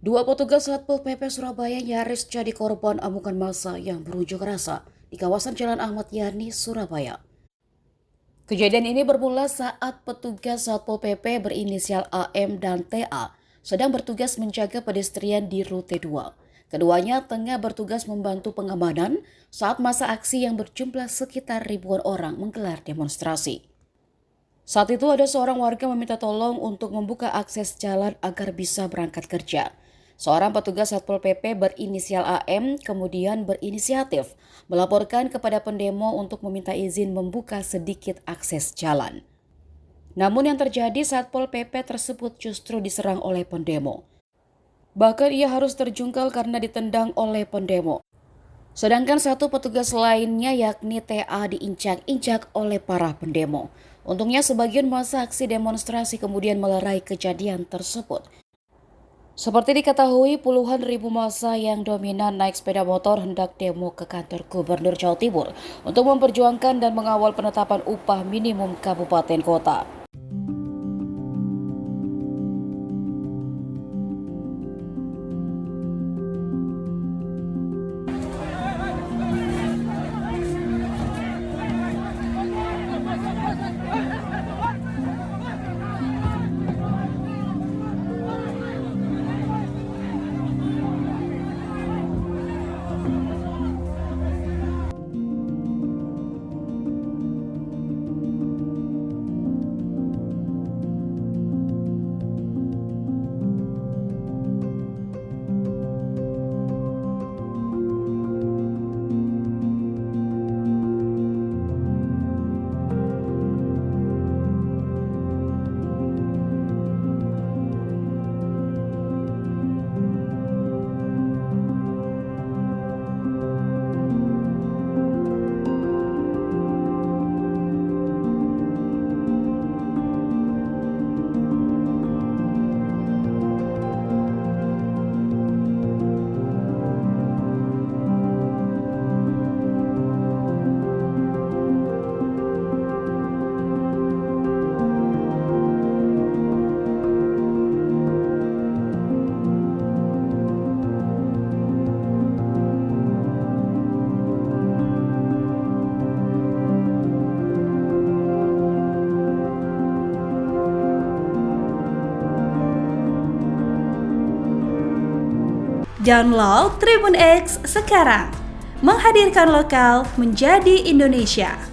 Dua petugas Satpol PP Surabaya nyaris jadi korban amukan massa yang berunjuk rasa di kawasan Jalan Ahmad Yani, Surabaya. Kejadian ini bermula saat petugas Satpol PP berinisial AM dan TA sedang bertugas menjaga pedestrian di rute 2. Keduanya tengah bertugas membantu pengamanan saat masa aksi yang berjumlah sekitar ribuan orang menggelar demonstrasi. Saat itu ada seorang warga meminta tolong untuk membuka akses jalan agar bisa berangkat kerja. Seorang petugas Satpol PP berinisial AM kemudian berinisiatif melaporkan kepada pendemo untuk meminta izin membuka sedikit akses jalan. Namun yang terjadi Satpol PP tersebut justru diserang oleh pendemo. Bahkan ia harus terjungkal karena ditendang oleh pendemo. Sedangkan satu petugas lainnya yakni TA diinjak-injak oleh para pendemo. Untungnya sebagian massa aksi demonstrasi kemudian melerai kejadian tersebut. Seperti diketahui, puluhan ribu massa yang dominan naik sepeda motor hendak demo ke kantor Gubernur Jawa Timur untuk memperjuangkan dan mengawal penetapan upah minimum kabupaten kota. Download Tribun X sekarang, menghadirkan lokal menjadi Indonesia.